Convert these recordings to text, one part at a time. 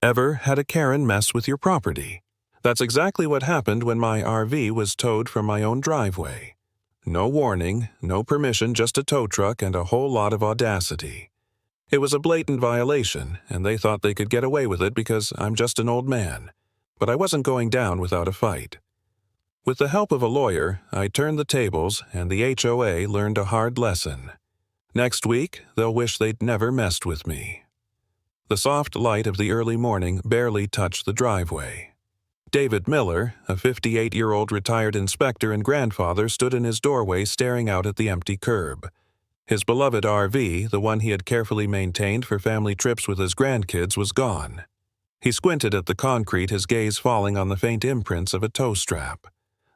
Ever had a Karen mess with your property? That's exactly what happened when my RV was towed from my own driveway. No warning, no permission, just a tow truck and a whole lot of audacity. It was a blatant violation, and they thought they could get away with it because I'm just an old man. But I wasn't going down without a fight. With the help of a lawyer, I turned the tables, and the HOA learned a hard lesson. Next week, they'll wish they'd never messed with me. The soft light of the early morning barely touched the driveway. David Miller, a 58-year-old retired inspector and grandfather, stood in his doorway staring out at the empty curb. His beloved RV, the one he had carefully maintained for family trips with his grandkids, was gone. He squinted at the concrete, his gaze falling on the faint imprints of a tow strap.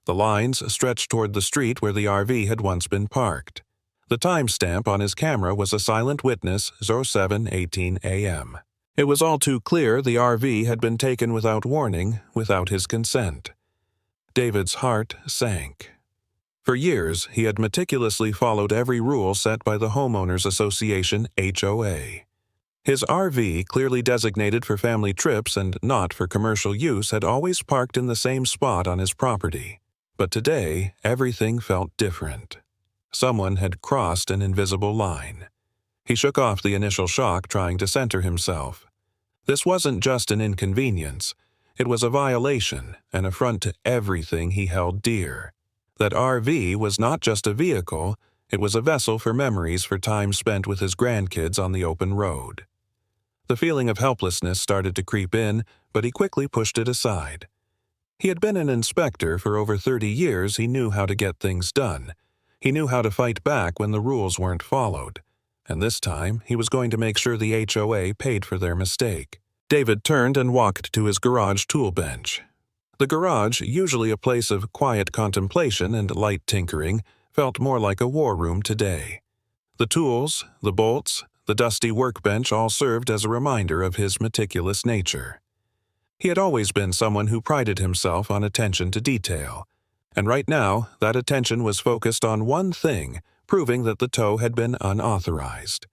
The lines stretched toward the street where the RV had once been parked. The timestamp on his camera was a silent witness, 07:18 a.m. It was all too clear the RV had been taken without warning, without his consent. David's heart sank. For years, he had meticulously followed every rule set by the Homeowners Association, HOA. His RV, clearly designated for family trips and not for commercial use, had always parked in the same spot on his property. But today, everything felt different. Someone had crossed an invisible line. He shook off the initial shock, trying to center himself. This wasn't just an inconvenience. It was a violation, an affront to everything he held dear. That RV was not just a vehicle, it was a vessel for memories for time spent with his grandkids on the open road. The feeling of helplessness started to creep in, but he quickly pushed it aside. He had been an inspector for over 30 years. He knew how to get things done. He knew how to fight back when the rules weren't followed. And this time, he was going to make sure the HOA paid for their mistake. David turned and walked to his garage tool bench. The garage, usually a place of quiet contemplation and light tinkering, felt more like a war room today. The tools, the bolts, the dusty workbench all served as a reminder of his meticulous nature. He had always been someone who prided himself on attention to detail. And right now, that attention was focused on one thing, proving that the tow had been unauthorized.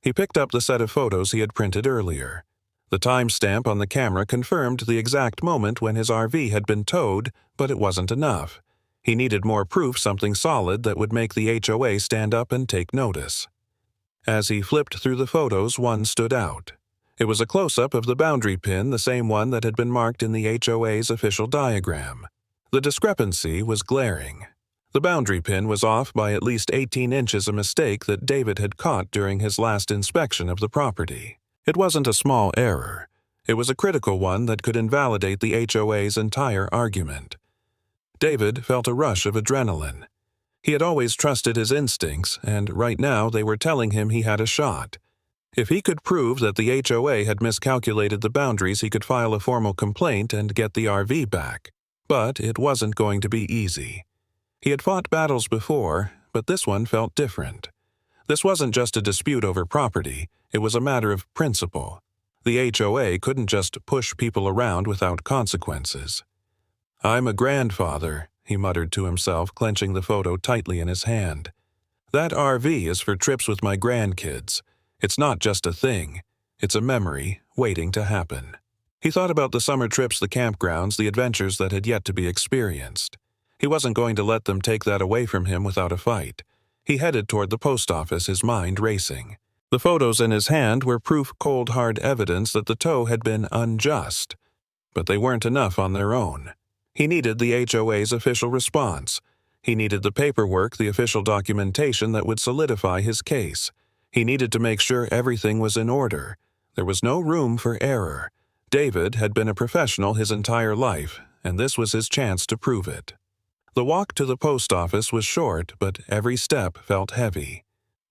He picked up the set of photos he had printed earlier. The timestamp on the camera confirmed the exact moment when his RV had been towed, but it wasn't enough. He needed more proof, something solid that would make the HOA stand up and take notice. As he flipped through the photos, one stood out. It was a close-up of the boundary pin, the same one that had been marked in the HOA's official diagram. The discrepancy was glaring. The boundary pin was off by at least 18 inches, a mistake that David had caught during his last inspection of the property. It wasn't a small error. It was a critical one that could invalidate the HOA's entire argument. David felt a rush of adrenaline. He had always trusted his instincts, and right now they were telling him he had a shot. If he could prove that the HOA had miscalculated the boundaries, he could file a formal complaint and get the RV back. But it wasn't going to be easy. He had fought battles before, but this one felt different. This wasn't just a dispute over property, it was a matter of principle. The HOA couldn't just push people around without consequences. "I'm a grandfather," he muttered to himself, clenching the photo tightly in his hand. "That RV is for trips with my grandkids. It's not just a thing, it's a memory waiting to happen." He thought about the summer trips, the campgrounds, the adventures that had yet to be experienced. He wasn't going to let them take that away from him without a fight. He headed toward the post office, his mind racing. The photos in his hand were proof, cold, hard evidence that the tow had been unjust. But they weren't enough on their own. He needed the HOA's official response. He needed the paperwork, the official documentation that would solidify his case. He needed to make sure everything was in order. There was no room for error. David had been a professional his entire life, and this was his chance to prove it. The walk to the post office was short, but every step felt heavy.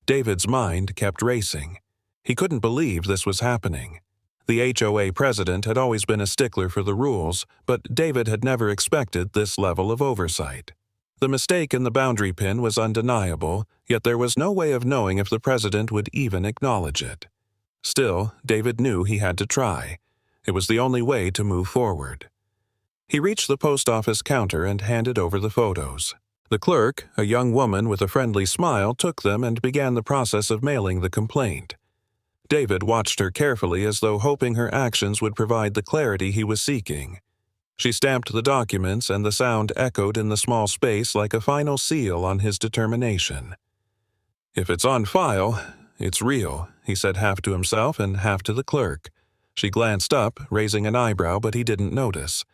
David's mind kept racing. He couldn't believe this was happening. The HOA president had always been a stickler for the rules, but David had never expected this level of oversight. The mistake in the boundary pin was undeniable, yet there was no way of knowing if the president would even acknowledge it. Still, David knew he had to try. It was the only way to move forward. He reached the post office counter and handed over the photos. The clerk, a young woman with a friendly smile, took them and began the process of mailing the complaint. David watched her carefully as though hoping her actions would provide the clarity he was seeking. She stamped the documents, and the sound echoed in the small space like a final seal on his determination. "If it's on file, it's real," he said half to himself and half to the clerk. She glanced up, raising an eyebrow, but he didn't notice.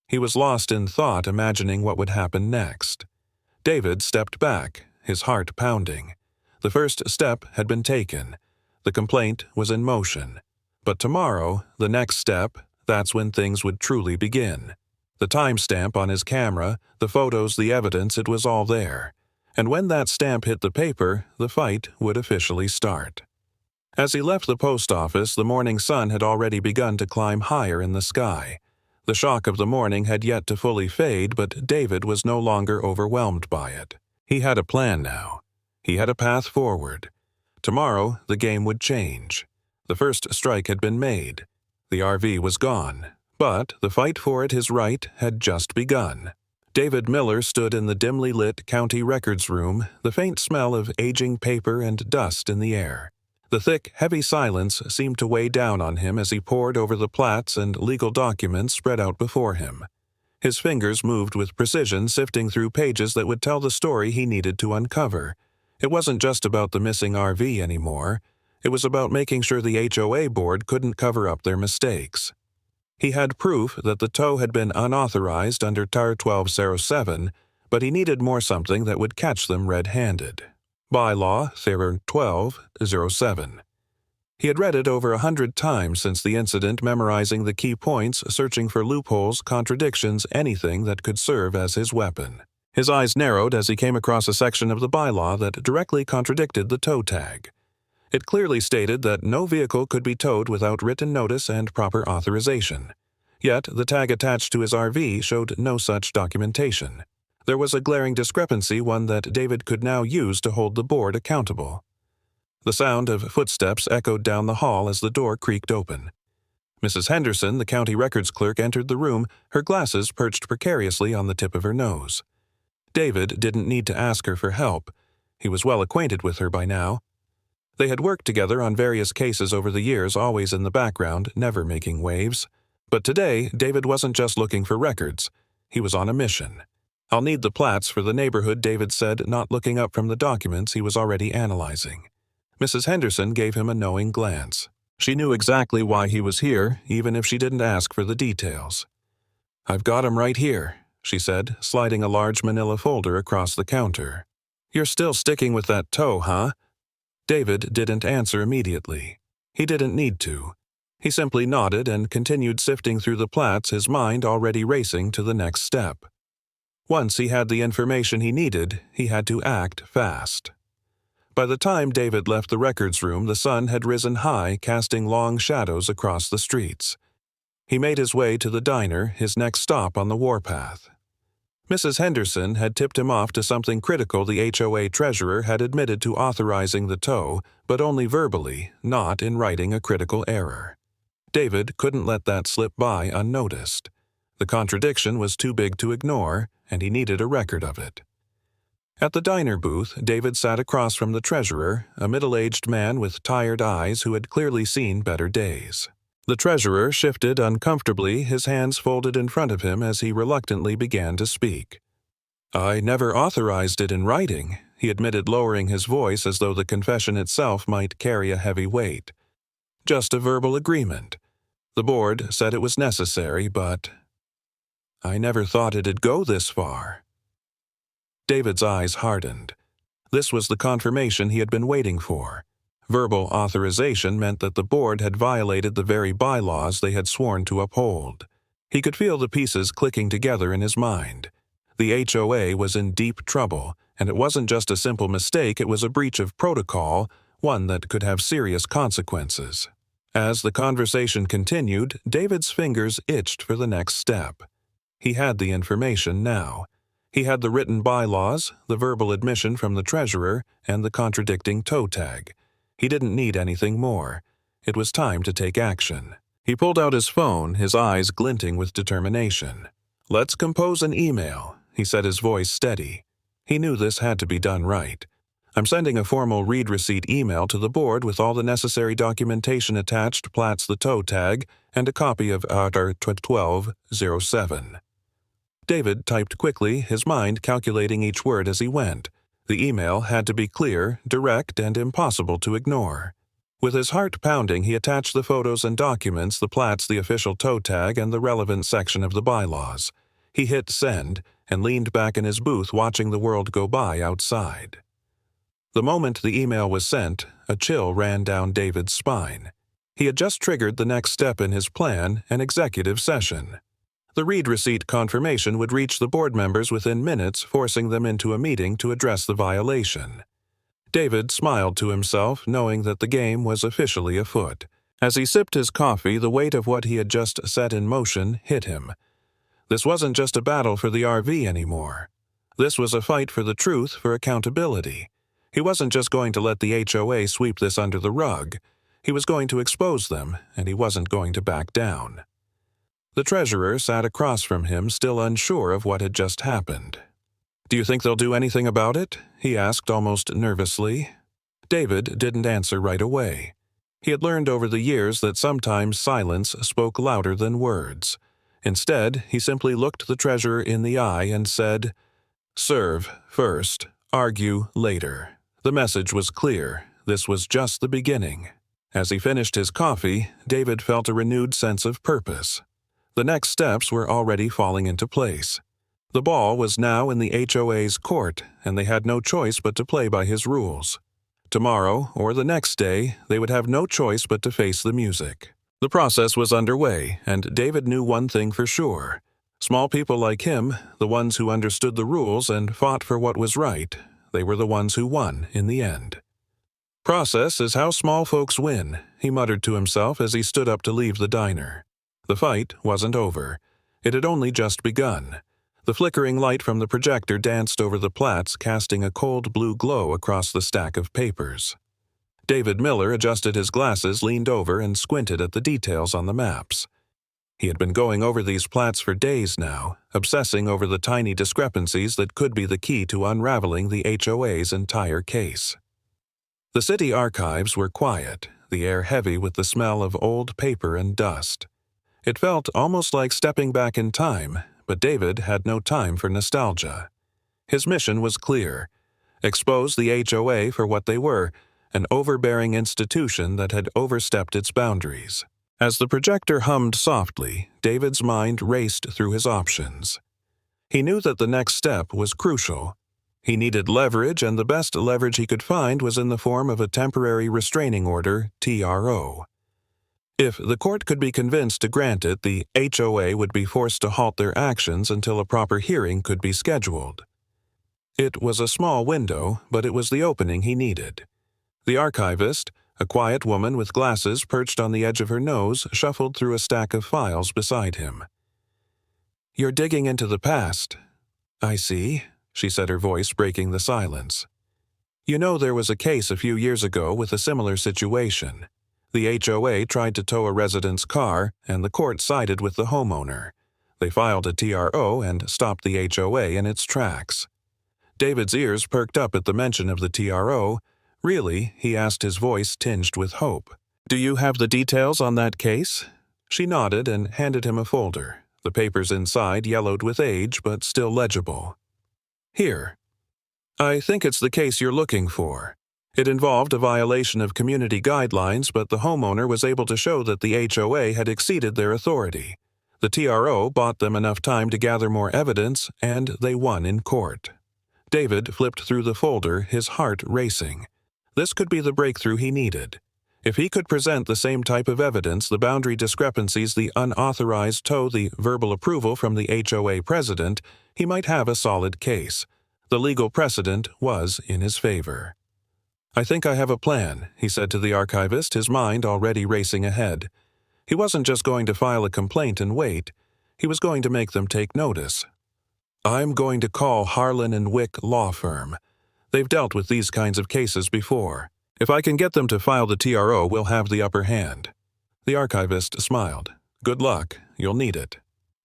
He was lost in thought, imagining what would happen next. David stepped back, his heart pounding. The first step had been taken. The complaint was in motion. But tomorrow, the next step, that's when things would truly begin. The timestamp on his camera, the photos, the evidence, it was all there. And when that stamp hit the paper, the fight would officially start. As he left the post office, the morning sun had already begun to climb higher in the sky. The shock of the morning had yet to fully fade, but David was no longer overwhelmed by it. He had a plan now. He had a path forward. Tomorrow, the game would change. The first strike had been made. The RV was gone, but the fight for it, his right, had just begun. David Miller stood in the dimly lit county records room, the faint smell of aging paper and dust in the air. The thick, heavy silence seemed to weigh down on him as he pored over the plats and legal documents spread out before him. His fingers moved with precision, sifting through pages that would tell the story he needed to uncover. It wasn't just about the missing RV anymore. It was about making sure the HOA board couldn't cover up their mistakes. He had proof that the tow had been unauthorized under TAR 1207, but he needed more, something that would catch them red-handed. Bylaw TAR 1207. He had read it over 100 times since the incident, memorizing the key points, searching for loopholes, contradictions, anything that could serve as his weapon. His eyes narrowed as he came across a section of the bylaw that directly contradicted the tow tag. It clearly stated that no vehicle could be towed without written notice and proper authorization. Yet the tag attached to his RV showed no such documentation. There was a glaring discrepancy, one that David could now use to hold the board accountable. The sound of footsteps echoed down the hall as the door creaked open. Mrs. Henderson, the county records clerk, entered the room, her glasses perched precariously on the tip of her nose. David didn't need to ask her for help. He was well acquainted with her by now. They had worked together on various cases over the years, always in the background, never making waves. But today, David wasn't just looking for records. He was on a mission. "I'll need the plats for the neighborhood," David said, not looking up from the documents he was already analyzing. Mrs. Henderson gave him a knowing glance. She knew exactly why he was here, even if she didn't ask for the details. "I've got 'em right here," she said, sliding a large manila folder across the counter. "You're still sticking with that tow, huh?" David didn't answer immediately. He didn't need to. He simply nodded and continued sifting through the plats, his mind already racing to the next step. Once he had the information he needed, he had to act fast. By the time David left the records room, the sun had risen high, casting long shadows across the streets. He made his way to the diner, his next stop on the warpath. Mrs. Henderson had tipped him off to something critical. The HOA treasurer had admitted to authorizing the tow, but only verbally, not in writing, a critical error. David couldn't let that slip by unnoticed. The contradiction was too big to ignore, and he needed a record of it. At the diner booth, David sat across from the treasurer, a middle-aged man with tired eyes who had clearly seen better days. The treasurer shifted uncomfortably, his hands folded in front of him as he reluctantly began to speak. "I never authorized it in writing," he admitted, lowering his voice as though the confession itself might carry a heavy weight. "Just a verbal agreement. The board said it was necessary, but I never thought it'd go this far." David's eyes hardened. This was the confirmation he had been waiting for. Verbal authorization meant that the board had violated the very bylaws they had sworn to uphold. He could feel the pieces clicking together in his mind. The HOA was in deep trouble, and it wasn't just a simple mistake, it was a breach of protocol, one that could have serious consequences. As the conversation continued, David's fingers itched for the next step. He had the information now. He had the written bylaws, the verbal admission from the treasurer, and the contradicting tow tag. He didn't need anything more. It was time to take action. He pulled out his phone, his eyes glinting with determination. "Let's compose an email," he said, his voice steady. He knew this had to be done right. I'm sending a formal read receipt email to the board with all the necessary documentation attached, plats the tow tag, and a copy of Order 1207. David typed quickly, his mind calculating each word as he went. The email had to be clear, direct, and impossible to ignore. With his heart pounding, he attached the photos and documents, the plats, the official tow tag, and the relevant section of the bylaws. He hit send and leaned back in his booth watching the world go by outside. The moment the email was sent, a chill ran down David's spine. He had just triggered the next step in his plan, an executive session. The read receipt confirmation would reach the board members within minutes, forcing them into a meeting to address the violation. David smiled to himself, knowing that the game was officially afoot. As he sipped his coffee, the weight of what he had just set in motion hit him. This wasn't just a battle for the RV anymore. This was a fight for the truth, for accountability. He wasn't just going to let the HOA sweep this under the rug. He was going to expose them, and he wasn't going to back down. The treasurer sat across from him, still unsure of what had just happened. "Do you think they'll do anything about it?" he asked almost nervously. David didn't answer right away. He had learned over the years that sometimes silence spoke louder than words. Instead, he simply looked the treasurer in the eye and said, "Serve first, argue later." The message was clear. This was just the beginning. As he finished his coffee, David felt a renewed sense of purpose. The next steps were already falling into place. The ball was now in the HOA's court, and they had no choice but to play by his rules. Tomorrow, or the next day, they would have no choice but to face the music. The process was underway, and David knew one thing for sure. Small people like him, the ones who understood the rules and fought for what was right, they were the ones who won in the end. "Process is how small folks win," he muttered to himself as he stood up to leave the diner. The fight wasn't over. It had only just begun. The flickering light from the projector danced over the plats, casting a cold blue glow across the stack of papers. David Miller adjusted his glasses, leaned over, and squinted at the details on the maps. He had been going over these plats for days now, obsessing over the tiny discrepancies that could be the key to unraveling the HOA's entire case. The city archives were quiet, the air heavy with the smell of old paper and dust. It felt almost like stepping back in time, but David had no time for nostalgia. His mission was clear: expose the HOA for what they were, an overbearing institution that had overstepped its boundaries. As the projector hummed softly, David's mind raced through his options. He knew that the next step was crucial. He needed leverage, and the best leverage he could find was in the form of a temporary restraining order, TRO. If the court could be convinced to grant it, the HOA would be forced to halt their actions until a proper hearing could be scheduled. It was a small window, but it was the opening he needed. The archivist, a quiet woman with glasses perched on the edge of her nose, shuffled through a stack of files beside him. "You're digging into the past." "I see," she said, her voice breaking the silence. "You know there was a case a few years ago with a similar situation. The HOA tried to tow a resident's car, and the court sided with the homeowner. They filed a TRO and stopped the HOA in its tracks." David's ears perked up at the mention of the TRO. "Really?" he asked, his voice tinged with hope. "Do you have the details on that case?" She nodded and handed him a folder, the papers inside yellowed with age but still legible. "Here. I think it's the case you're looking for. It involved a violation of community guidelines, but the homeowner was able to show that the HOA had exceeded their authority. The TRO bought them enough time to gather more evidence, and they won in court." David flipped through the folder, his heart racing. This could be the breakthrough he needed. If he could present the same type of evidence, the boundary discrepancies, the unauthorized tow, the verbal approval from the HOA president, he might have a solid case. The legal precedent was in his favor. "I think I have a plan," he said to the archivist, his mind already racing ahead. He wasn't just going to file a complaint and wait. He was going to make them take notice. "I'm going to call Harlan and Wick Law Firm. They've dealt with these kinds of cases before. If I can get them to file the TRO, we'll have the upper hand." The archivist smiled. "Good luck. You'll need it."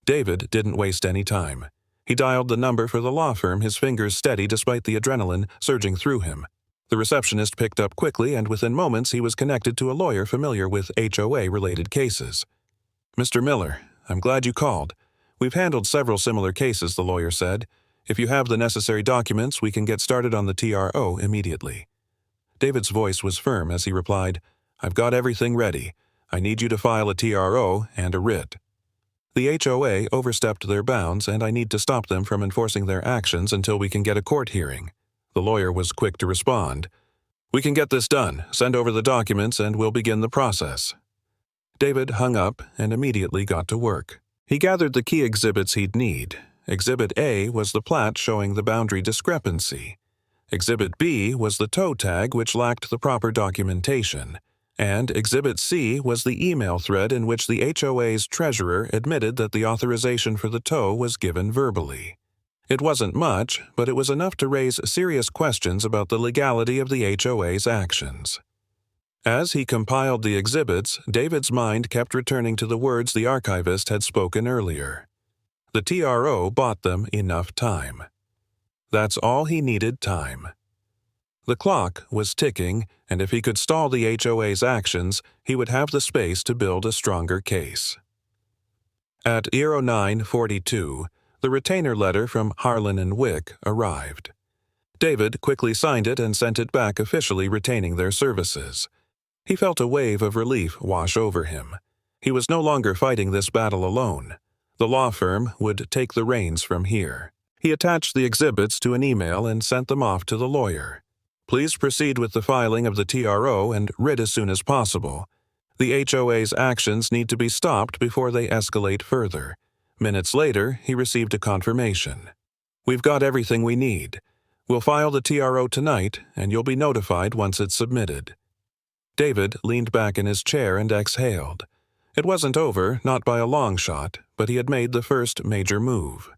David didn't waste any time. He dialed the number for the law firm, his fingers steady despite the adrenaline surging through him. The receptionist picked up quickly, and within moments he was connected to a lawyer familiar with HOA-related cases. "Mr. Miller, I'm glad you called. We've handled several similar cases," the lawyer said. "If you have the necessary documents, we can get started on the TRO immediately." David's voice was firm as he replied, "I've got everything ready. I need you to file a TRO and a writ. The HOA overstepped their bounds, and I need to stop them from enforcing their actions until we can get a court hearing." The lawyer was quick to respond. "We can get this done. Send over the documents and we'll begin the process." David hung up and immediately got to work. He gathered the key exhibits he'd need. Exhibit A was the plat showing the boundary discrepancy. Exhibit B was the tow tag which lacked the proper documentation. And Exhibit C was the email thread in which the HOA's treasurer admitted that the authorization for the tow was given verbally. It wasn't much, but it was enough to raise serious questions about the legality of the HOA's actions. As he compiled the exhibits, David's mind kept returning to the words the archivist had spoken earlier. The TRO bought them enough time. That's all he needed, time. The clock was ticking, and if he could stall the HOA's actions, he would have the space to build a stronger case. At 09:42, the retainer letter from Harlan and Wick arrived. David quickly signed it and sent it back, officially retaining their services. He felt a wave of relief wash over him. He was no longer fighting this battle alone. The law firm would take the reins from here. He attached the exhibits to an email and sent them off to the lawyer. "Please proceed with the filing of the TRO and writ as soon as possible. The HOA's actions need to be stopped before they escalate further." Minutes later, he received a confirmation. "We've got everything we need. We'll file the TRO tonight, and you'll be notified once it's submitted." David leaned back in his chair and exhaled. It wasn't over, not by a long shot, but he had made the first major move.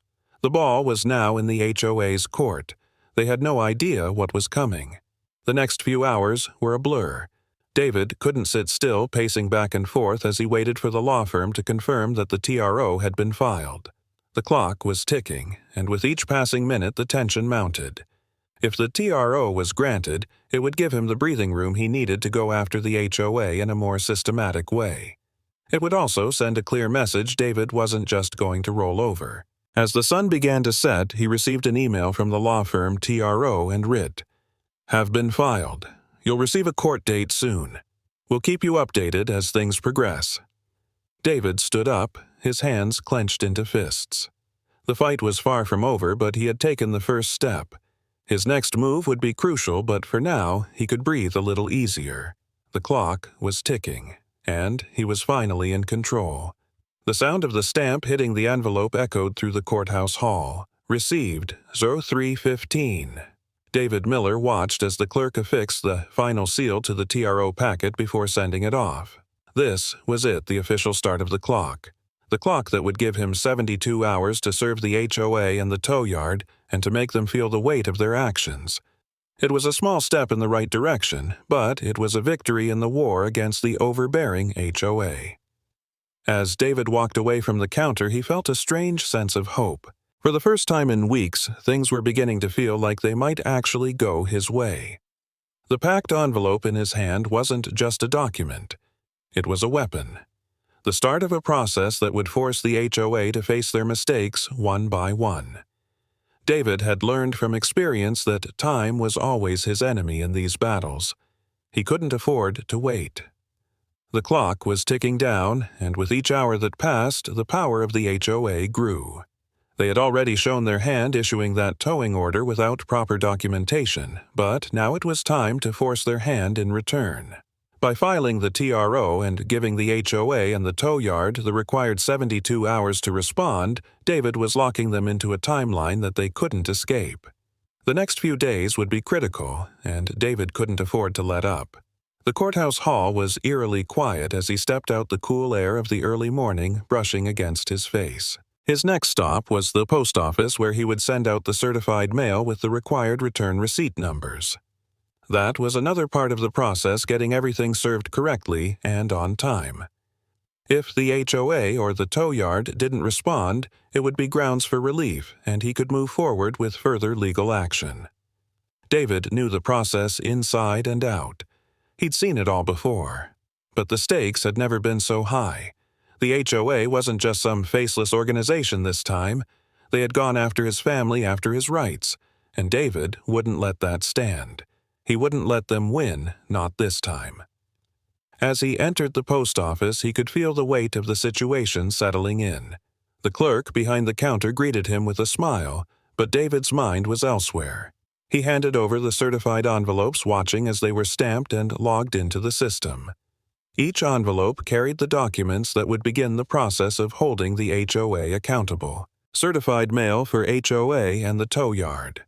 The ball was now in the HOA's court. They had no idea what was coming. The next few hours were a blur. David couldn't sit still, pacing back and forth as he waited for the law firm to confirm that the TRO had been filed. The clock was ticking, and with each passing minute the tension mounted. If the TRO was granted, it would give him the breathing room he needed to go after the HOA in a more systematic way. It would also send a clear message David wasn't just going to roll over. As the sun began to set, he received an email from the law firm TRO and writ. "Have been filed. You'll receive a court date soon. We'll keep you updated as things progress." David stood up, his hands clenched into fists. The fight was far from over, but he had taken the first step. His next move would be crucial, but for now, he could breathe a little easier. The clock was ticking, and he was finally in control. The sound of the stamp hitting the envelope echoed through the courthouse hall. "Received, 03:15. David Miller watched as the clerk affixed the final seal to the TRO packet before sending it off. This was it, the official start of the clock. The clock that would give him 72 hours to serve the HOA and the tow yard and to make them feel the weight of their actions. It was a small step in the right direction, but it was a victory in the war against the overbearing HOA. As David walked away from the counter, he felt a strange sense of hope. For the first time in weeks, things were beginning to feel like they might actually go his way. The packed envelope in his hand wasn't just a document. It was a weapon. The start of a process that would force the HOA to face their mistakes one by one. David had learned from experience that time was always his enemy in these battles. He couldn't afford to wait. The clock was ticking down, and with each hour that passed, the power of the HOA grew. They had already shown their hand issuing that towing order without proper documentation, but now it was time to force their hand in return. By filing the TRO and giving the HOA and the tow yard the required 72 hours to respond, David was locking them into a timeline that they couldn't escape. The next few days would be critical, and David couldn't afford to let up. The courthouse hall was eerily quiet as he stepped out the cool air of the early morning, brushing against his face. His next stop was the post office, where he would send out the certified mail with the required return receipt numbers. That was another part of the process, getting everything served correctly and on time. If the HOA or the tow yard didn't respond, it would be grounds for relief, and he could move forward with further legal action. David knew the process inside and out. He'd seen it all before. But the stakes had never been so high. The HOA wasn't just some faceless organization this time. They had gone after his family, after his rights, and David wouldn't let that stand. He wouldn't let them win, not this time. As he entered the post office, he could feel the weight of the situation settling in. The clerk behind the counter greeted him with a smile, but David's mind was elsewhere. He handed over the certified envelopes, watching as they were stamped and logged into the system. Each envelope carried the documents that would begin the process of holding the HOA accountable. Certified mail for HOA and the tow yard.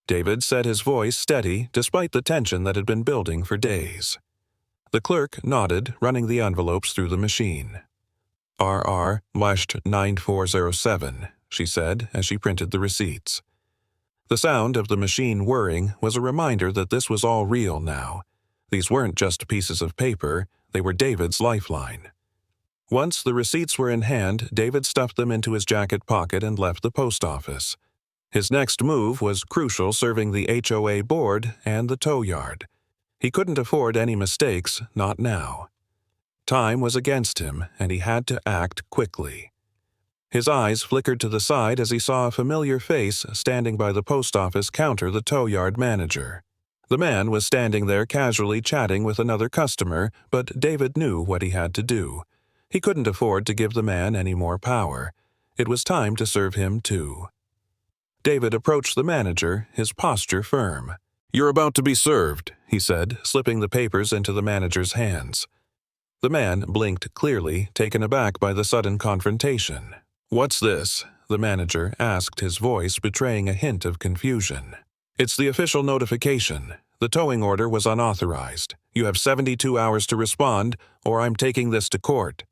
David set his voice steady despite the tension that had been building for days. The clerk nodded, running the envelopes through the machine. RR-9407, she said as she printed the receipts. The sound of the machine whirring was a reminder that this was all real now. These weren't just pieces of paper, they were David's lifeline. Once the receipts were in hand, David stuffed them into his jacket pocket and left the post office. His next move was crucial, serving the HOA board and the tow yard. He couldn't afford any mistakes, not now. Time was against him, and he had to act quickly. His eyes flickered to the side as he saw a familiar face standing by the post office counter, the tow yard manager. The man was standing there casually chatting with another customer, but David knew what he had to do. He couldn't afford to give the man any more power. It was time to serve him too. David approached the manager, his posture firm. "You're about to be served," he said, slipping the papers into the manager's hands. The man blinked clearly, taken aback by the sudden confrontation. "What's this?" the manager asked, his voice betraying a hint of confusion. "It's the official notification. The towing order was unauthorized. You have 72 hours to respond, or I'm taking this to court."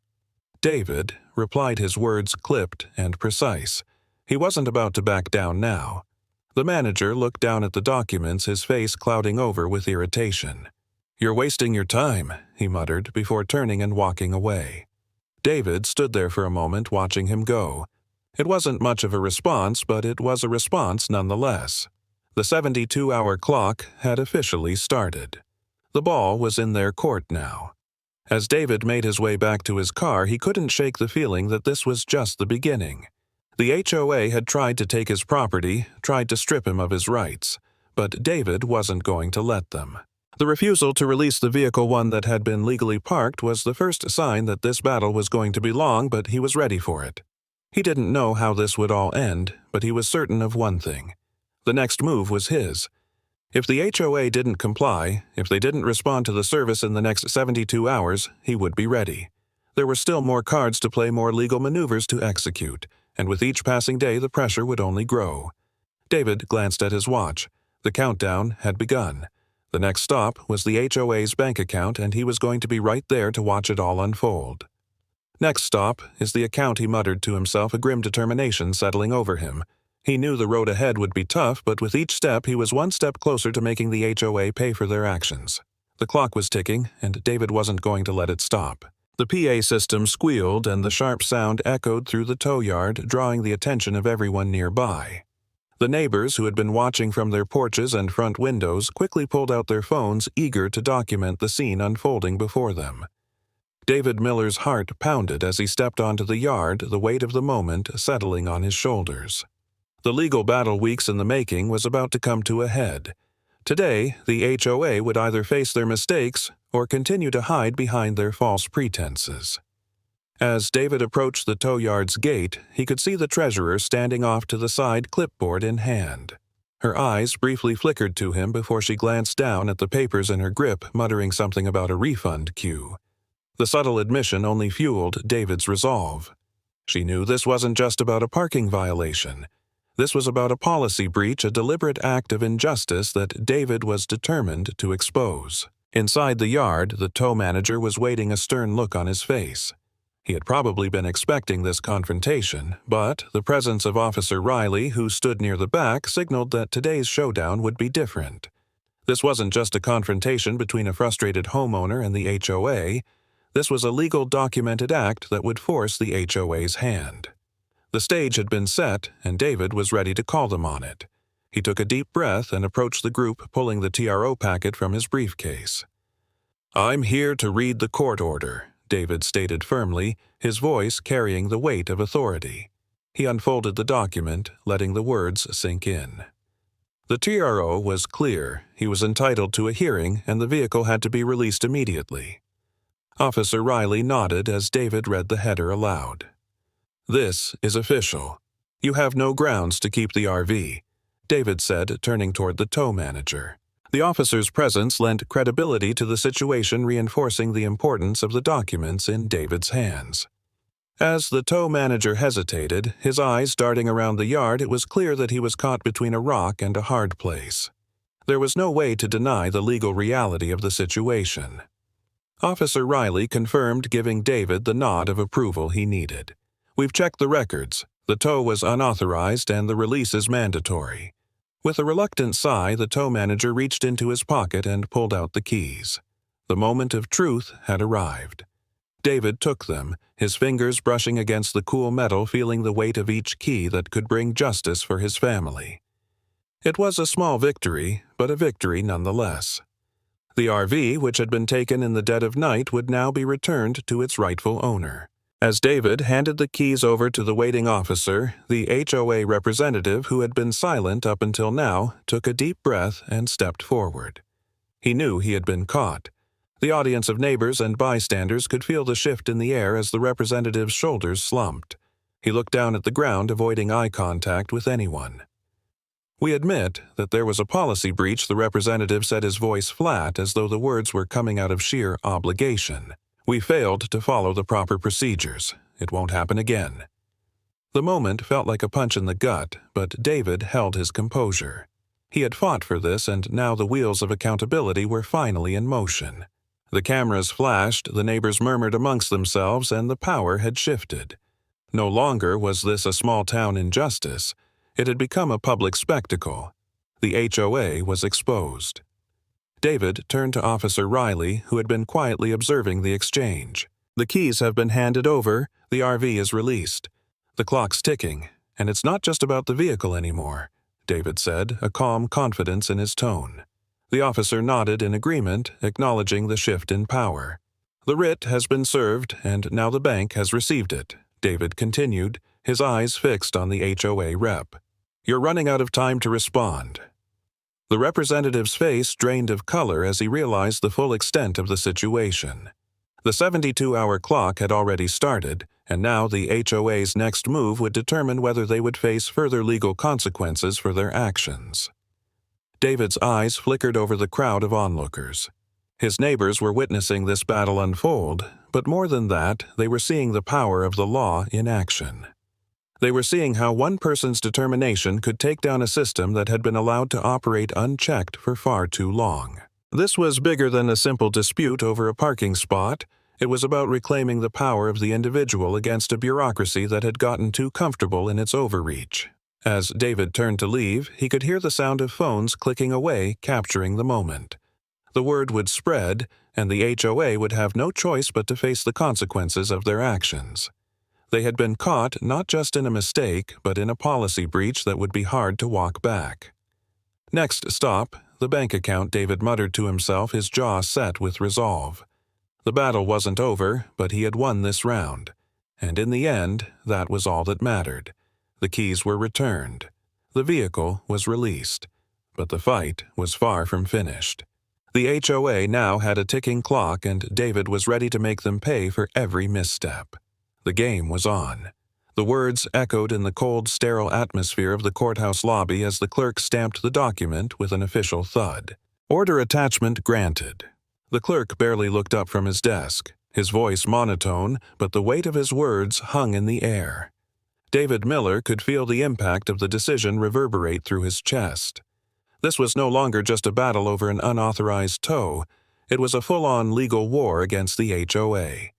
David replied, his words clipped and precise. He wasn't about to back down now. The manager looked down at the documents, his face clouding over with irritation. "You're wasting your time," he muttered before turning and walking away. David stood there for a moment, watching him go. It wasn't much of a response, but it was a response nonetheless. The 72-hour clock had officially started. The ball was in their court now. As David made his way back to his car, he couldn't shake the feeling that this was just the beginning. The HOA had tried to take his property, tried to strip him of his rights, but David wasn't going to let them. The refusal to release the vehicle, one that had been legally parked, was the first sign that this battle was going to be long, but he was ready for it. He didn't know how this would all end, but he was certain of one thing. The next move was his. If the HOA didn't comply, if they didn't respond to the service in the next 72 hours, he would be ready. There were still more cards to play, more legal maneuvers to execute, and with each passing day the pressure would only grow. David glanced at his watch. The countdown had begun. The next stop was the HOA's bank account, and he was going to be right there to watch it all unfold. "Next stop is the account," he muttered to himself, a grim determination settling over him. He knew the road ahead would be tough, but with each step he was one step closer to making the HOA pay for their actions. The clock was ticking, and David wasn't going to let it stop. The PA system squealed, and the sharp sound echoed through the tow yard, drawing the attention of everyone nearby. The neighbors, who had been watching from their porches and front windows, quickly pulled out their phones, eager to document the scene unfolding before them. David Miller's heart pounded as he stepped onto the yard, the weight of the moment settling on his shoulders. The legal battle, weeks in the making, was about to come to a head. Today, the HOA would either face their mistakes or continue to hide behind their false pretenses. As David approached the tow yard's gate, he could see the treasurer standing off to the side, clipboard in hand. Her eyes briefly flickered to him before she glanced down at the papers in her grip, muttering something about a refund queue. The subtle admission only fueled David's resolve. She knew this wasn't just about a parking violation. This was about a policy breach, a deliberate act of injustice that David was determined to expose. Inside the yard, the tow manager was waiting, a stern look on his face. He had probably been expecting this confrontation, but the presence of Officer Riley, who stood near the back, signaled that today's showdown would be different. This wasn't just a confrontation between a frustrated homeowner and the HOA. This was a legal documented act that would force the HOA's hand. The stage had been set, and David was ready to call them on it. He took a deep breath and approached the group, pulling the TRO packet from his briefcase. "I'm here to read the court order," David stated firmly, his voice carrying the weight of authority. He unfolded the document, letting the words sink in. The TRO was clear. He was entitled to a hearing, and the vehicle had to be released immediately. Officer Riley nodded as David read the header aloud. "This is official. You have no grounds to keep the RV," David said, turning toward the tow manager. The officer's presence lent credibility to the situation, reinforcing the importance of the documents in David's hands. As the tow manager hesitated, his eyes darting around the yard, it was clear that he was caught between a rock and a hard place. There was no way to deny the legal reality of the situation. Officer Riley confirmed, giving David the nod of approval he needed. "We've checked the records. The tow was unauthorized and the release is mandatory." With a reluctant sigh, the tow manager reached into his pocket and pulled out the keys. The moment of truth had arrived. David took them, his fingers brushing against the cool metal, feeling the weight of each key that could bring justice for his family. It was a small victory, but a victory nonetheless. The RV, which had been taken in the dead of night, would now be returned to its rightful owner. As David handed the keys over to the waiting officer, the HOA representative, who had been silent up until now, took a deep breath and stepped forward. He knew he had been caught. The audience of neighbors and bystanders could feel the shift in the air as the representative's shoulders slumped. He looked down at the ground, avoiding eye contact with anyone. "We admit that there was a policy breach," the representative said, his voice flat as though the words were coming out of sheer obligation. "We failed to follow the proper procedures. It won't happen again." The moment felt like a punch in the gut, but David held his composure. He had fought for this, and now the wheels of accountability were finally in motion. The cameras flashed, the neighbors murmured amongst themselves, and the power had shifted. No longer was this a small-town injustice. It had become a public spectacle. The HOA was exposed. David turned to Officer Riley, who had been quietly observing the exchange. "The keys have been handed over, the RV is released. The clock's ticking, and it's not just about the vehicle anymore," David said, a calm confidence in his tone. The officer nodded in agreement, acknowledging the shift in power. "The writ has been served, and now the bank has received it," David continued, his eyes fixed on the HOA rep. "You're running out of time to respond." The representative's face drained of color as he realized the full extent of the situation. The 72-hour clock had already started, and now the HOA's next move would determine whether they would face further legal consequences for their actions. David's eyes flickered over the crowd of onlookers. His neighbors were witnessing this battle unfold, but more than that, they were seeing the power of the law in action. They were seeing how one person's determination could take down a system that had been allowed to operate unchecked for far too long. This was bigger than a simple dispute over a parking spot. It was about reclaiming the power of the individual against a bureaucracy that had gotten too comfortable in its overreach. As David turned to leave, he could hear the sound of phones clicking away, capturing the moment. The word would spread, and the HOA would have no choice but to face the consequences of their actions. They had been caught not just in a mistake, but in a policy breach that would be hard to walk back. Next stop, the bank account, David muttered to himself, his jaw set with resolve. The battle wasn't over, but he had won this round. And in the end, that was all that mattered. The keys were returned. The vehicle was released. But the fight was far from finished. The HOA now had a ticking clock, and David was ready to make them pay for every misstep. The game was on. The words echoed in the cold, sterile atmosphere of the courthouse lobby as the clerk stamped the document with an official thud. "Order attachment granted." The clerk barely looked up from his desk, his voice monotone, but the weight of his words hung in the air. David Miller could feel the impact of the decision reverberate through his chest. This was no longer just a battle over an unauthorized tow. It was a full-on legal war against the HOA.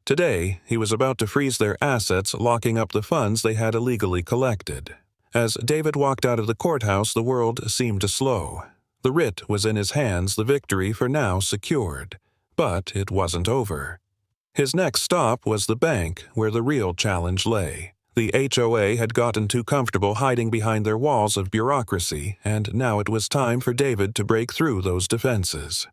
Today, he was about to freeze their assets, locking up the funds they had illegally collected. As David walked out of the courthouse, the world seemed to slow. The writ was in his hands, the victory for now secured. But it wasn't over. His next stop was the bank, where the real challenge lay. The HOA had gotten too comfortable hiding behind their walls of bureaucracy, and now it was time for David to break through those defenses.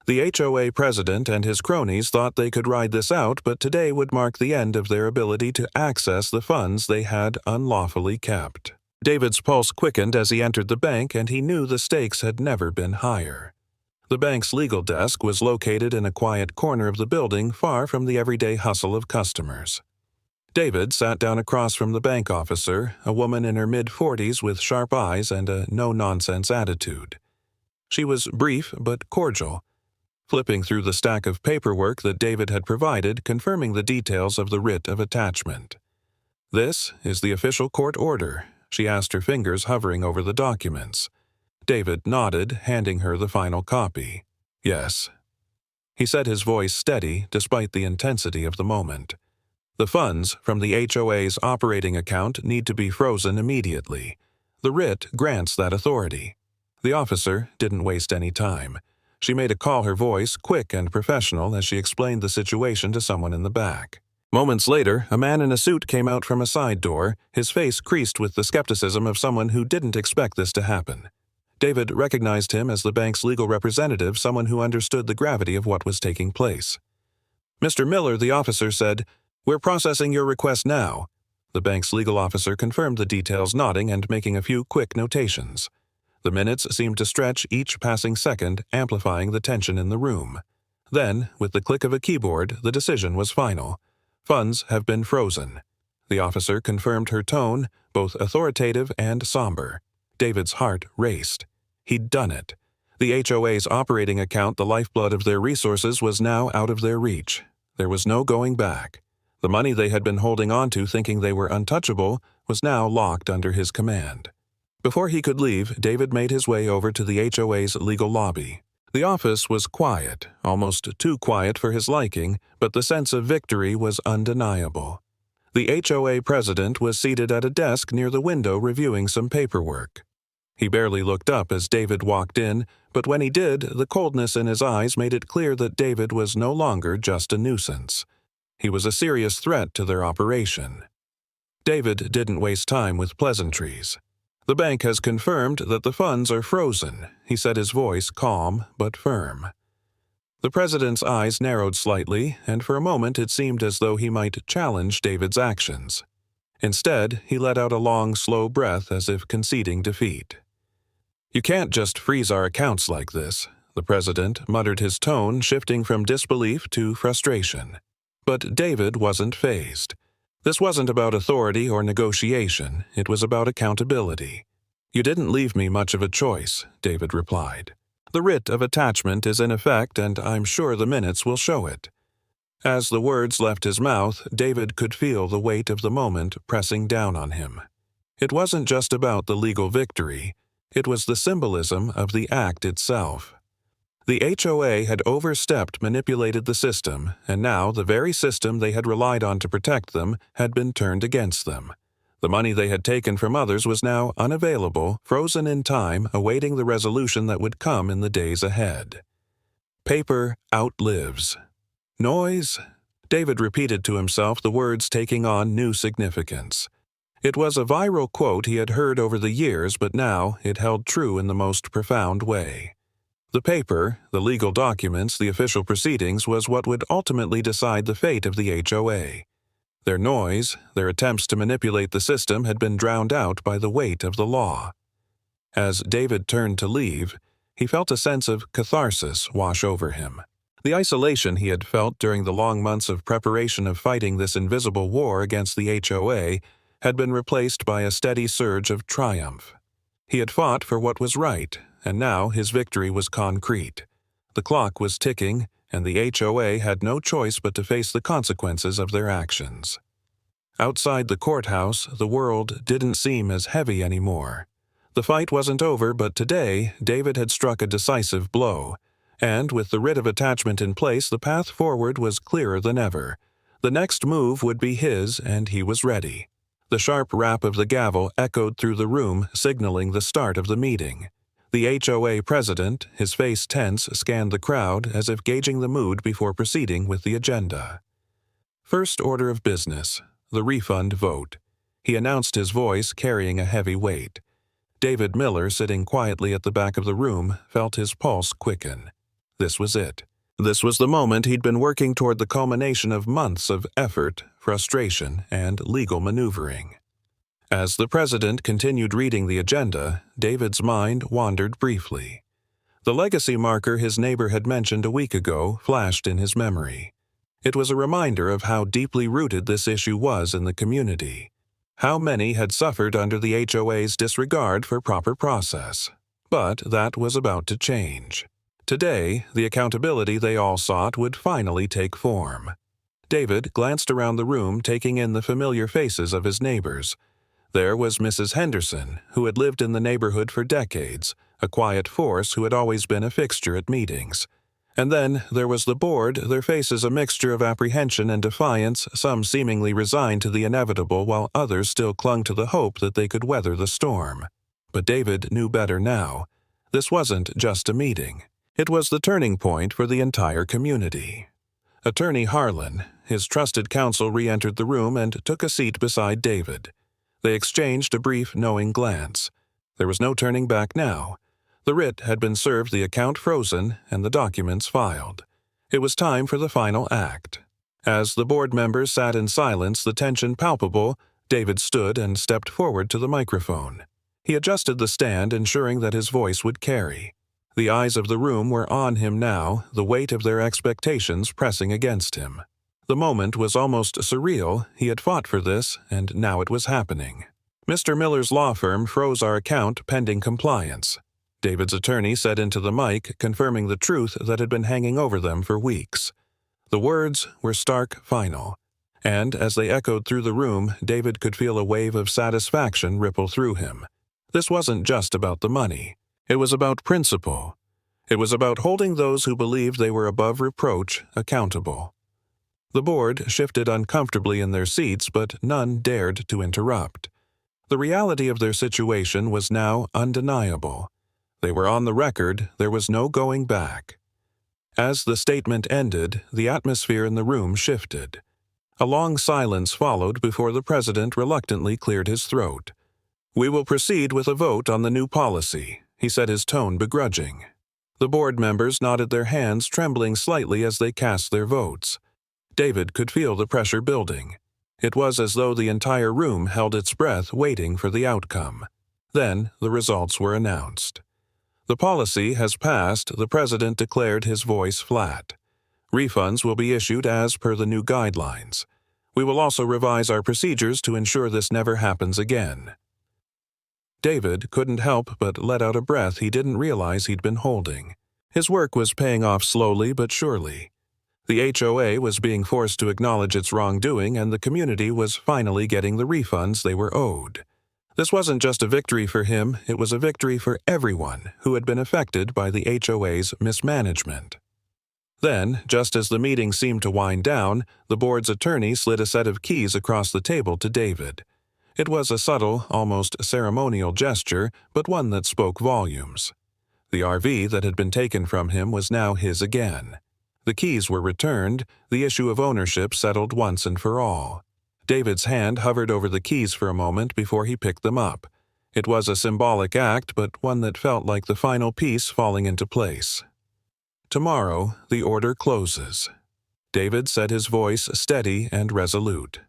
The HOA president and his cronies thought they could ride this out, but today would mark the end of their ability to access the funds they had unlawfully kept. David's pulse quickened as he entered the bank, and he knew the stakes had never been higher. The bank's legal desk was located in a quiet corner of the building, far from the everyday hustle of customers. David sat down across from the bank officer, a woman in her mid-40s with sharp eyes and a no-nonsense attitude. She was brief but cordial, flipping through the stack of paperwork that David had provided, confirming the details of the writ of attachment. "This is the official court order," she asked, her fingers hovering over the documents. David nodded, handing her the final copy. "Yes." He said, his voice steady despite the intensity of the moment. "The funds from the HOA's operating account need to be frozen immediately. The writ grants that authority." The officer didn't waste any time. She made a call, her voice quick and professional, as she explained the situation to someone in the back. Moments later, a man in a suit came out from a side door, his face creased with the skepticism of someone who didn't expect this to happen. David recognized him as the bank's legal representative, someone who understood the gravity of what was taking place. "Mr. Miller," the officer said, "we're processing your request now." The bank's legal officer confirmed the details, nodding and making a few quick notations. The minutes seemed to stretch, each passing second amplifying the tension in the room. Then, with the click of a keyboard, the decision was final. "Funds have been frozen." The officer confirmed, her tone both authoritative and somber. David's heart raced. He'd done it. The HOA's operating account, the lifeblood of their resources, was now out of their reach. There was no going back. The money they had been holding on to, thinking they were untouchable, was now locked under his command. Before he could leave, David made his way over to the HOA's legal lobby. The office was quiet, almost too quiet for his liking, but the sense of victory was undeniable. The HOA president was seated at a desk near the window reviewing some paperwork. He barely looked up as David walked in, but when he did, the coldness in his eyes made it clear that David was no longer just a nuisance. He was a serious threat to their operation. David didn't waste time with pleasantries. "The bank has confirmed that the funds are frozen," he said, his voice calm but firm. The president's eyes narrowed slightly, and for a moment it seemed as though he might challenge David's actions. Instead, he let out a long, slow breath as if conceding defeat. "You can't just freeze our accounts like this," the president muttered, his tone shifting from disbelief to frustration. But David wasn't fazed. This wasn't about authority or negotiation, it was about accountability. "You didn't leave me much of a choice," David replied. "The writ of attachment is in effect, and I'm sure the minutes will show it." As the words left his mouth, David could feel the weight of the moment pressing down on him. It wasn't just about the legal victory, it was the symbolism of the act itself. The HOA had overstepped, manipulated the system, and now the very system they had relied on to protect them had been turned against them. The money they had taken from others was now unavailable, frozen in time, awaiting the resolution that would come in the days ahead. Paper outlives. Noise? David repeated to himself, the words taking on new significance. It was a viral quote he had heard over the years, but now it held true in the most profound way. The paper, the legal documents, the official proceedings was what would ultimately decide the fate of the HOA. Their noise, their attempts to manipulate the system had been drowned out by the weight of the law. As David turned to leave, he felt a sense of catharsis wash over him. The isolation he had felt during the long months of preparation of fighting this invisible war against the HOA had been replaced by a steady surge of triumph. He had fought for what was right, and now his victory was concrete. The clock was ticking, and the HOA had no choice but to face the consequences of their actions. Outside the courthouse, the world didn't seem as heavy anymore. The fight wasn't over, but today David had struck a decisive blow, and with the writ of attachment in place, the path forward was clearer than ever. The next move would be his, and he was ready. The sharp rap of the gavel echoed through the room, signaling the start of the meeting. The HOA president, his face tense, scanned the crowd as if gauging the mood before proceeding with the agenda. First order of business, the refund vote. He announced, his voice carrying a heavy weight. David Miller, sitting quietly at the back of the room, felt his pulse quicken. This was it. This was the moment he'd been working toward, the culmination of months of effort, frustration, and legal maneuvering. As the president continued reading the agenda, David's mind wandered briefly. The legacy marker his neighbor had mentioned a week ago flashed in his memory. It was a reminder of how deeply rooted this issue was in the community. How many had suffered under the HOA's disregard for proper process. But that was about to change. Today, the accountability they all sought would finally take form. David glanced around the room, taking in the familiar faces of his neighbors. There was Mrs. Henderson, who had lived in the neighborhood for decades, a quiet force who had always been a fixture at meetings. And then there was the board, their faces a mixture of apprehension and defiance, some seemingly resigned to the inevitable while others still clung to the hope that they could weather the storm. But David knew better now. This wasn't just a meeting. It was the turning point for the entire community. Attorney Harlan, his trusted counsel, re-entered the room and took a seat beside David. They exchanged a brief, knowing glance. There was no turning back now. The writ had been served, the account frozen, and the documents filed. It was time for the final act. As the board members sat in silence, the tension palpable, David stood and stepped forward to the microphone. He adjusted the stand, ensuring that his voice would carry. The eyes of the room were on him now, the weight of their expectations pressing against him. The moment was almost surreal. He had fought for this, and now it was happening. Mr. Miller's law firm froze our account pending compliance. David's attorney said into the mic, confirming the truth that had been hanging over them for weeks. The words were stark final, and as they echoed through the room, David could feel a wave of satisfaction ripple through him. This wasn't just about the money. It was about principle. It was about holding those who believed they were above reproach accountable. The board shifted uncomfortably in their seats, but none dared to interrupt. The reality of their situation was now undeniable. They were on the record, there was no going back. As the statement ended, the atmosphere in the room shifted. A long silence followed before the president reluctantly cleared his throat. "We will proceed with a vote on the new policy," he said, his tone begrudging. The board members nodded, their hands trembling slightly as they cast their votes. David could feel the pressure building. It was as though the entire room held its breath, waiting for the outcome. Then the results were announced. "The policy has passed," the president declared, his voice flat. "Refunds will be issued as per the new guidelines. We will also revise our procedures to ensure this never happens again." David couldn't help but let out a breath he didn't realize he'd been holding. His work was paying off slowly but surely. The HOA was being forced to acknowledge its wrongdoing, and the community was finally getting the refunds they were owed. This wasn't just a victory for him, it was a victory for everyone who had been affected by the HOA's mismanagement. Then, just as the meeting seemed to wind down, the board's attorney slid a set of keys across the table to David. It was a subtle, almost ceremonial gesture, but one that spoke volumes. The RV that had been taken from him was now his again. The keys were returned, the issue of ownership settled once and for all. David's hand hovered over the keys for a moment before he picked them up. It was a symbolic act, but one that felt like the final piece falling into place. "Tomorrow, the order closes." David said, his voice steady and resolute.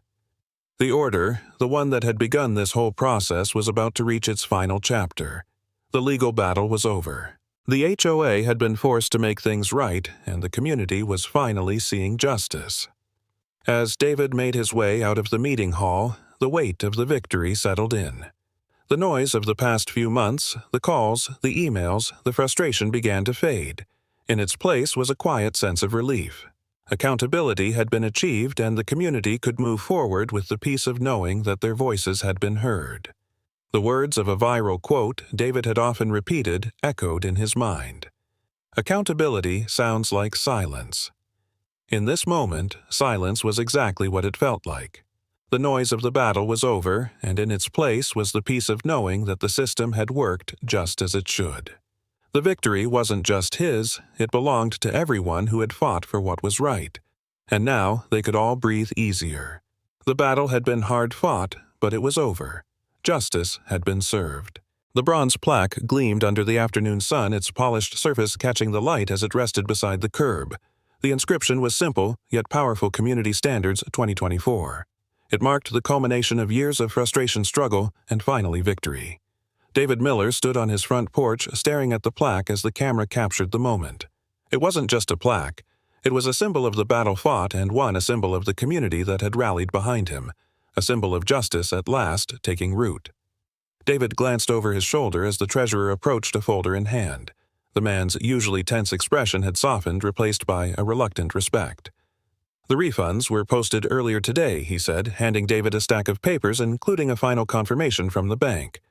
The order, the one that had begun this whole process, was about to reach its final chapter. The legal battle was over. The HOA had been forced to make things right, and the community was finally seeing justice. As David made his way out of the meeting hall, the weight of the victory settled in. The noise of the past few months, the calls, the emails, the frustration began to fade. In its place was a quiet sense of relief. Accountability had been achieved, and the community could move forward with the peace of knowing that their voices had been heard. The words of a viral quote David had often repeated echoed in his mind. "Accountability sounds like silence." In this moment, silence was exactly what it felt like. The noise of the battle was over, and in its place was the peace of knowing that the system had worked just as it should. The victory wasn't just his, it belonged to everyone who had fought for what was right. And now they could all breathe easier. The battle had been hard fought, but it was over. Justice had been served. The bronze plaque gleamed under the afternoon sun, its polished surface catching the light as it rested beside the curb. The inscription was simple, yet powerful: Community Standards 2024. It marked the culmination of years of frustration, struggle, and finally victory. David Miller stood on his front porch, staring at the plaque as the camera captured the moment. It wasn't just a plaque. It was a symbol of the battle fought and won, a symbol of the community that had rallied behind him, a symbol of justice at last taking root. David glanced over his shoulder as the treasurer approached, a folder in hand. The man's usually tense expression had softened, replaced by a reluctant respect. "The refunds were posted earlier today," he said, handing David a stack of papers, including a final confirmation from the bank.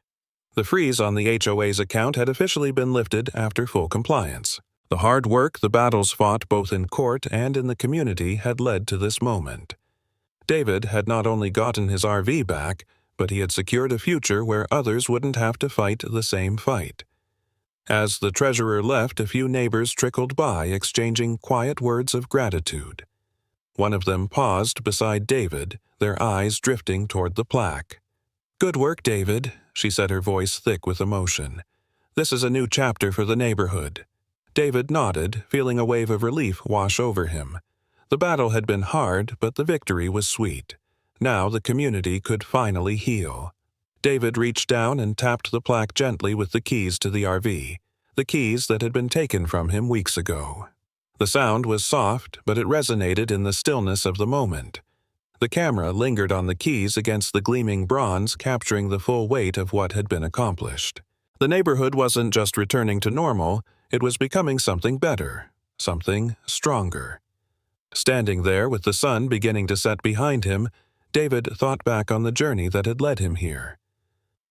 The freeze on the HOA's account had officially been lifted after full compliance. The hard work, the battles fought both in court and in the community, had led to this moment. David had not only gotten his RV back, but he had secured a future where others wouldn't have to fight the same fight. As the treasurer left, a few neighbors trickled by, exchanging quiet words of gratitude. One of them paused beside David, their eyes drifting toward the plaque. "Good work, David," she said, her voice thick with emotion. "This is a new chapter for the neighborhood." David nodded, feeling a wave of relief wash over him. The battle had been hard, but the victory was sweet. Now the community could finally heal. David reached down and tapped the plaque gently with the keys to the RV, the keys that had been taken from him weeks ago. The sound was soft, but it resonated in the stillness of the moment. The camera lingered on the keys against the gleaming bronze, capturing the full weight of what had been accomplished. The neighborhood wasn't just returning to normal, it was becoming something better, something stronger. Standing there with the sun beginning to set behind him, David thought back on the journey that had led him here.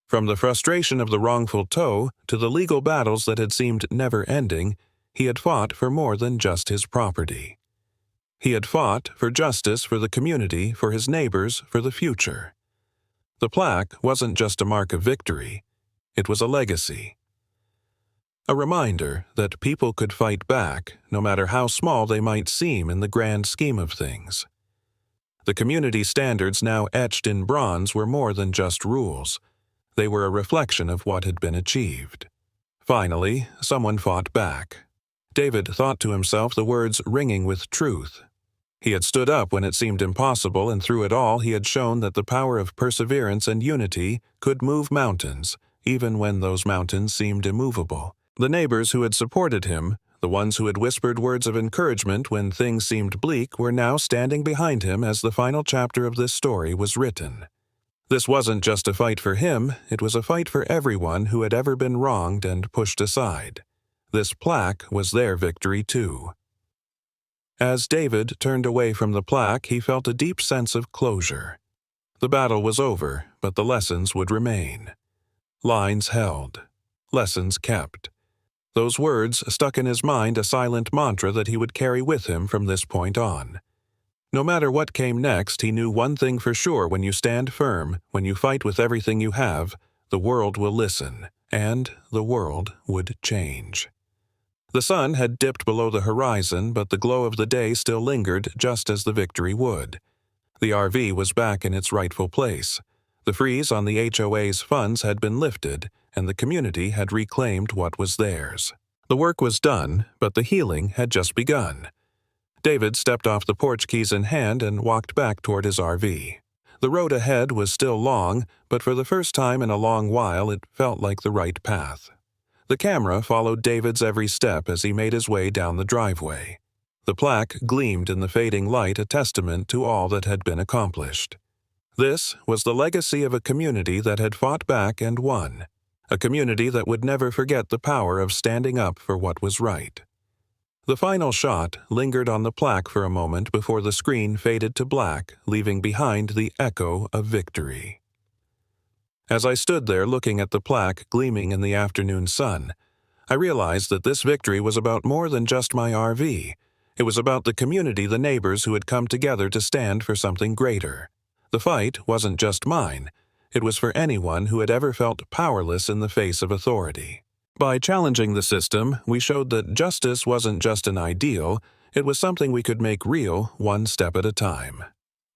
From the frustration of the wrongful tow to the legal battles that had seemed never-ending, he had fought for more than just his property. He had fought for justice, for the community, for his neighbors, for the future. The plaque wasn't just a mark of victory, it was a legacy. A reminder that people could fight back, no matter how small they might seem in the grand scheme of things. The community standards now etched in bronze were more than just rules. They were a reflection of what had been achieved. Finally, someone fought back. David thought to himself, the words ringing with truth. He had stood up when it seemed impossible, and through it all he had shown that the power of perseverance and unity could move mountains, even when those mountains seemed immovable. The neighbors who had supported him, the ones who had whispered words of encouragement when things seemed bleak, were now standing behind him as the final chapter of this story was written. This wasn't just a fight for him, it was a fight for everyone who had ever been wronged and pushed aside. This plaque was their victory too. As David turned away from the plaque, he felt a deep sense of closure. The battle was over, but the lessons would remain. Lines held. Lessons kept. Those words stuck in his mind, a silent mantra that he would carry with him from this point on. No matter what came next, he knew one thing for sure: when you stand firm, when you fight with everything you have, the world will listen, and the world would change. The sun had dipped below the horizon, but the glow of the day still lingered, just as the victory would. The RV was back in its rightful place. The freeze on the HOA's funds had been lifted, and the community had reclaimed what was theirs. The work was done, but the healing had just begun. David stepped off the porch, keys in hand, and walked back toward his RV. The road ahead was still long, but for the first time in a long while it felt like the right path. The camera followed David's every step as he made his way down the driveway. The plaque gleamed in the fading light, a testament to all that had been accomplished. This was the legacy of a community that had fought back and won, a community that would never forget the power of standing up for what was right. The final shot lingered on the plaque for a moment before the screen faded to black, leaving behind the echo of victory. As I stood there looking at the plaque gleaming in the afternoon sun, I realized that this victory was about more than just my RV. It was about the community, the neighbors who had come together to stand for something greater. The fight wasn't just mine. It was for anyone who had ever felt powerless in the face of authority. By challenging the system, we showed that justice wasn't just an ideal, it was something we could make real, one step at a time.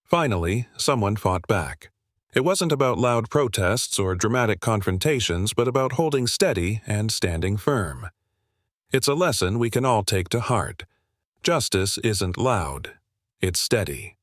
Finally, someone fought back. It wasn't about loud protests or dramatic confrontations, but about holding steady and standing firm. It's a lesson we can all take to heart. Justice isn't loud, it's steady.